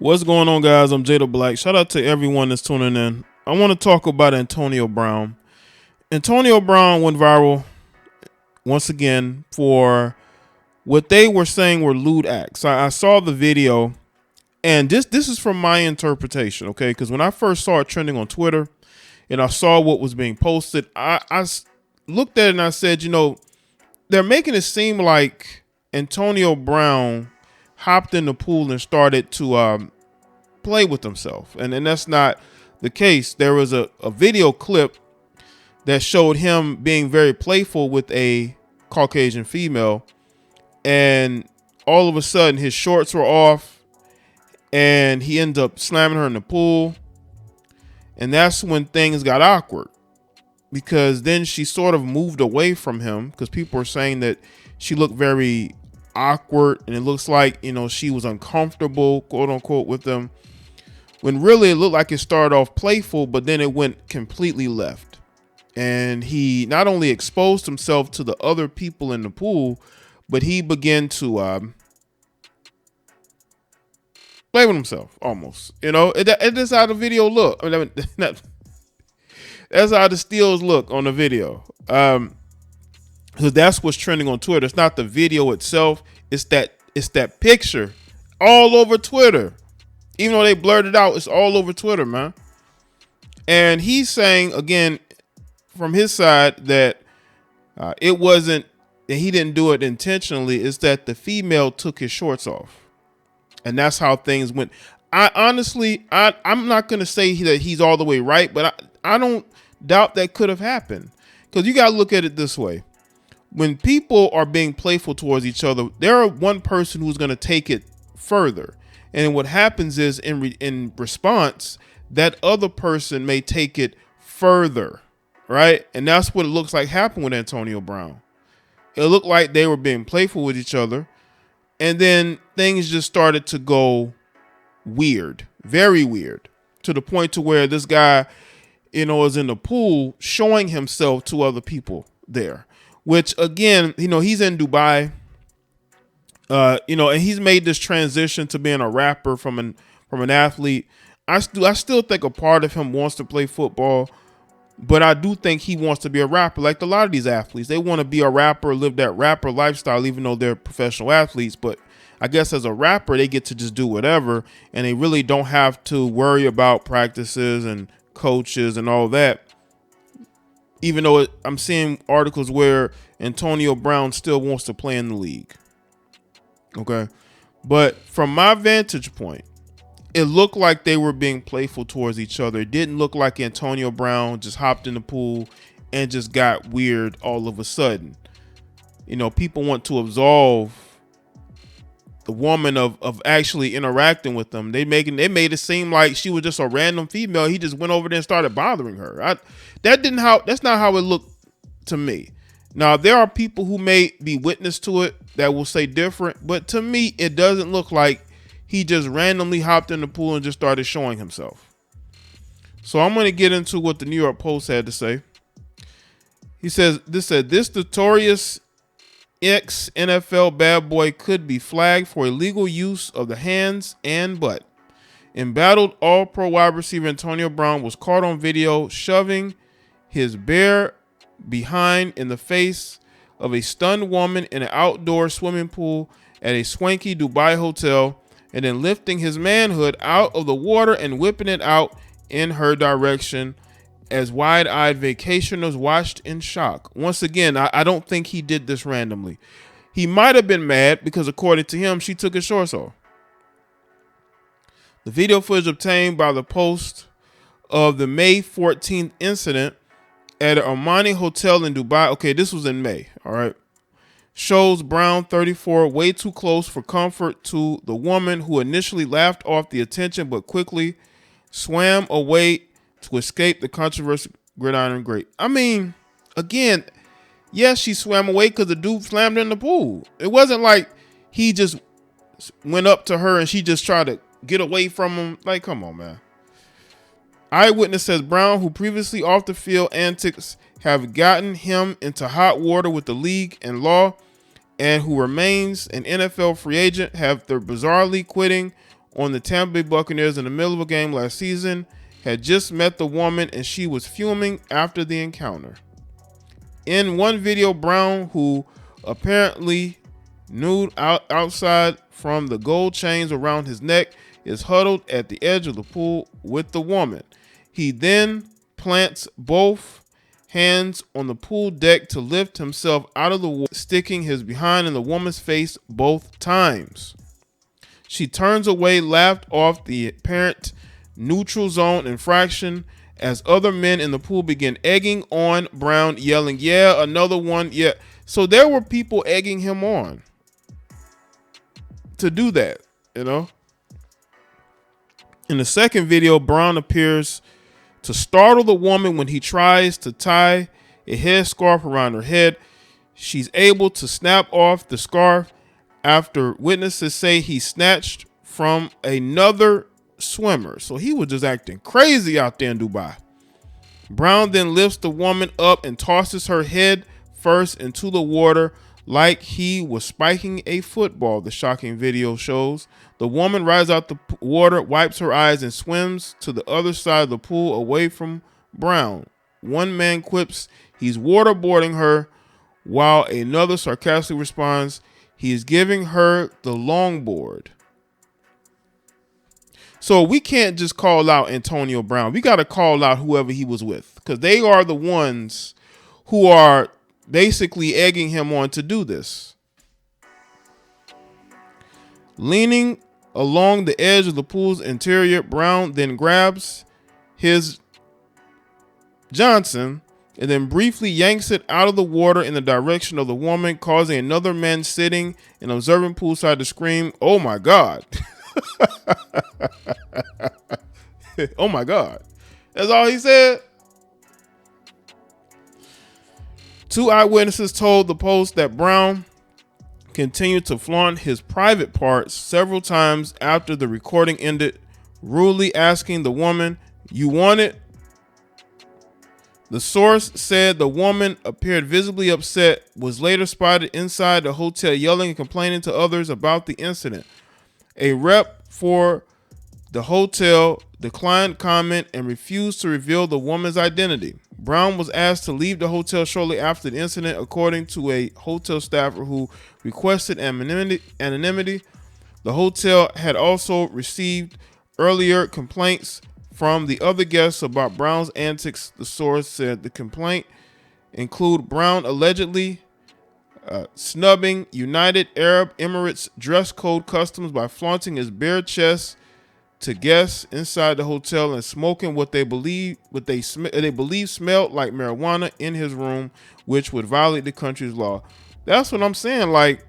What's going on, guys? I'm Jada Black. Shout out to everyone that's tuning in. I want to talk about Antonio Brown. Antonio Brown went viral once again for what they were saying were lewd acts. I saw the video, and this is from my interpretation, okay? Because when I first saw it trending on Twitter and I saw what was being posted, I looked at it and I said, they're making it seem like Antonio Brown hopped in the pool and started to play with himself. And that's not the case. There was a video clip that showed him being very playful with a Caucasian female. And all of a sudden his shorts were off and he ended up slamming her in the pool. And that's when things got awkward, because then she sort of moved away from him because people were saying that she looked very awkward and it looks like, she was uncomfortable, quote unquote, with him, when really it looked like it started off playful, but then it went completely left. And he not only exposed himself to the other people in the pool, but he began to play with himself almost. That's how the video looked. That's how the steals look on the video. Because that's what's trending on Twitter. It's not the video itself. It's that picture all over Twitter. Even though they blurred it out, it's all over Twitter, man. And he's saying, again, from his side, that it wasn't that he didn't do it intentionally. It's that the female took his shorts off. And that's how things went. I'm not going to say that he's all the way right, but I don't doubt that could have happened. Because you got to look at it this way. When people are being playful towards each other, there are one person who's going to take it further. And what happens is in response, that other person may take it further, right? And that's what it looks like happened with Antonio Brown. It looked like they were being playful with each other. And then things just started to go weird, very weird, to the point to where this guy, is in the pool showing himself to other people there, which again, he's in Dubai. And he's made this transition to being a rapper from an athlete. I still think a part of him wants to play football, but I do think he wants to be a rapper. Like a lot of these athletes, they want to be a rapper, live that rapper lifestyle, even though they're professional athletes. But I guess as a rapper, they get to just do whatever, and they really don't have to worry about practices and coaches and all that. Even though I'm seeing articles where Antonio Brown still wants to play in the league. Okay. But from my vantage point, it looked like they were being playful towards each other. It didn't look like Antonio Brown just hopped in the pool and just got weird all of a sudden. People want to absolve the woman of actually interacting with them. They made it seem like she was just a random female. He just went over there and started bothering her. That's not how it looked to me. Now, there are people who may be witness to it that will say different, but to me, it doesn't look like he just randomly hopped in the pool and just started showing himself. So I'm going to get into what the New York Post had to say. He says, this notorious ex-NFL bad boy could be flagged for illegal use of the hands and butt. Embattled All-Pro wide receiver Antonio Brown was caught on video shoving his bare behind in the face of a stunned woman in an outdoor swimming pool at a swanky Dubai hotel, and then lifting his manhood out of the water and whipping it out in her direction as wide-eyed vacationers watched in shock. Once again, I don't think he did this randomly. He might have been mad because, according to him, she took his shorts off. The video footage obtained by the Post of the May 14th incident at an Omani hotel in Dubai. Okay, this was in May, all right. Shows Brown, 34, way too close for comfort to the woman, who initially laughed off the attention but quickly swam away to escape the controversial gridiron grate. I mean, again, yes, she swam away because the dude slammed her in the pool. It wasn't like he just went up to her and she just tried to get away from him. Like, come on, man. Eyewitness says Brown, who previously off the field antics have gotten him into hot water with the league and law, and who remains an NFL free agent, have the bizarrely quitting on the Tampa Bay Buccaneers in the middle of a game last season, had just met the woman and she was fuming after the encounter. In one video, Brown, who apparently nude outside from the gold chains around his neck, is huddled at the edge of the pool with the woman. He then plants both hands on the pool deck to lift himself out of the water, sticking his behind in the woman's face both times. She turns away, laughed off the apparent neutral zone infraction as other men in the pool begin egging on Brown, yelling, "Yeah, another one, yeah." So there were people egging him on to do that, you know. In the second video, Brown appears to startle the woman when he tries to tie a headscarf around her head. She's able to snap off the scarf after witnesses say he snatched from another swimmer. So he was just acting crazy out there in Dubai. Brown then lifts the woman up and tosses her head first into the water like he was spiking a football, the shocking video shows. The woman rises out the water, wipes her eyes, and swims to the other side of the pool away from Brown. One man quips he's waterboarding her, while another sarcastically responds he is giving her the longboard. So we can't just call out Antonio Brown. We got to call out whoever he was with, because they are the ones who are basically egging him on to do this. Leaning along the edge of the pool's interior, Brown then grabs his Johnson and then briefly yanks it out of the water in the direction of the woman, causing another man sitting and observing poolside to scream, "Oh my God." Oh my God. That's all he said. Two eyewitnesses told the Post that Brown continued to flaunt his private parts several times after the recording ended, rudely asking the woman, "You want it?" The source said the woman appeared visibly upset, was later spotted inside the hotel yelling and complaining to others about the incident. A rep for the hotel declined comment and refused to reveal the woman's identity. Brown was asked to leave the hotel shortly after the incident, according to a hotel staffer who requested anonymity. The hotel had also received earlier complaints from the other guests about Brown's antics. The source said the complaint include Brown allegedly snubbing United Arab Emirates dress code customs by flaunting his bare chest to guests inside the hotel and smoking what they believe smelled like marijuana in his room, which would violate the country's law. That's what I'm saying. Like,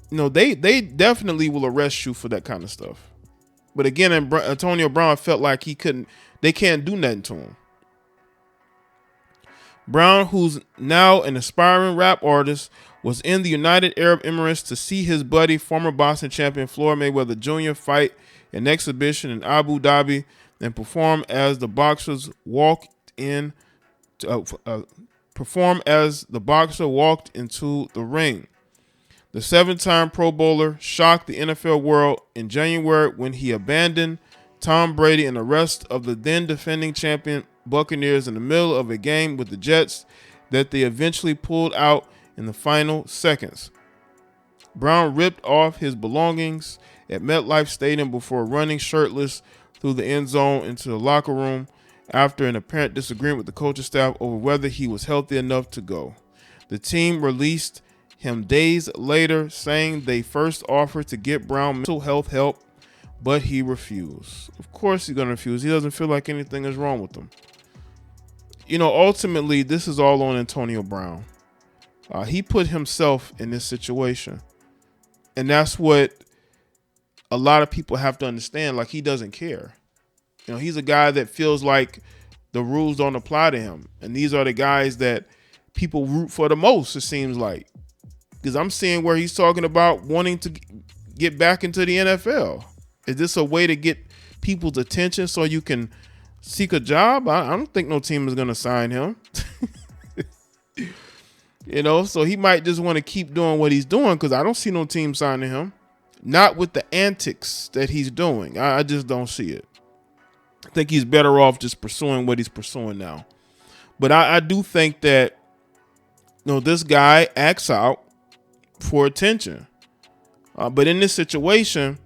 you know, they definitely will arrest you for that kind of stuff. But again, Antonio Brown felt like they can't do nothing to him. Brown, who's now an aspiring rap artist, was in the United Arab Emirates to see his buddy, former boxing champion Floyd Mayweather Jr. fight an exhibition in Abu Dhabi and perform as the boxer walked into the ring. The 7-time Pro Bowler shocked the NFL world in January when he abandoned Tom Brady and the rest of the then defending champion Buccaneers in the middle of a game with the Jets that they eventually pulled out in the final seconds. Brown ripped off his belongings at MetLife Stadium before running shirtless through the end zone into the locker room after an apparent disagreement with the coaching staff over whether he was healthy enough to go. The team released him days later, saying they first offered to get Brown mental health help, but he refused. Of course he's going to refuse. He doesn't feel like anything is wrong with him. You know, ultimately, this is all on Antonio Brown. He put himself in this situation. And that's what a lot of people have to understand. Like, he doesn't care. You know, he's a guy that feels like the rules don't apply to him. And these are the guys that people root for the most, it seems like. Because I'm seeing where he's talking about wanting to get back into the NFL. Is this a way to get people's attention so you can seek a job? I don't think no team is going to sign him. You know, so he might just want to keep doing what he's doing because I don't see no team signing him. not with the antics that he's doing. I just don't see it. I think he's better off just pursuing what he's pursuing now. But I do think that, this guy acts out for attention. But in this situation,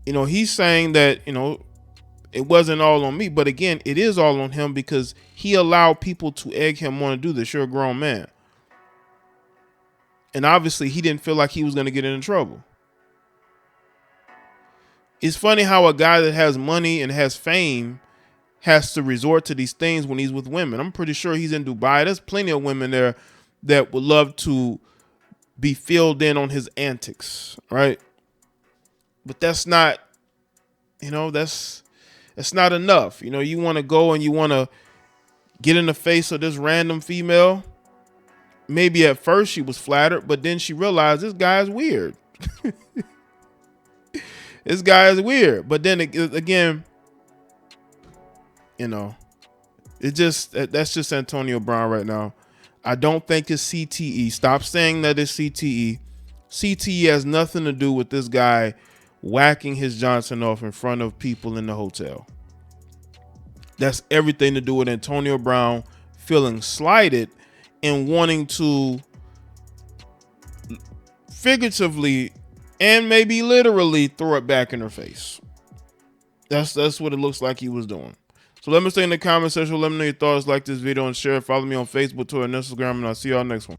he's saying that, it wasn't all on me. But again, it is all on him because he allowed people to egg him on to do this. You're a grown man. And obviously he didn't feel like he was going to get into trouble. It's funny how a guy that has money and has fame has to resort to these things when he's with women. I'm pretty sure he's in Dubai. There's plenty of women there that would love to be filled in on his antics, right? But that's not, that's not enough. You want to go and you want to get in the face of this random female. Maybe at first she was flattered, but then she realized this guy is weird. This guy is weird. But then again, that's just Antonio Brown right now. I don't think it's CTE. Stop saying that it's CTE. CTE has nothing to do with this guy whacking his Johnson off in front of people in the hotel. That's everything to do with Antonio Brown feeling slighted and wanting to figuratively and maybe literally throw it back in her face. That's what it looks like he was doing. So let me stay in the comment section. Let me know your thoughts. Like this video and share. Follow me on Facebook, Twitter, and Instagram, and I'll see y'all next one.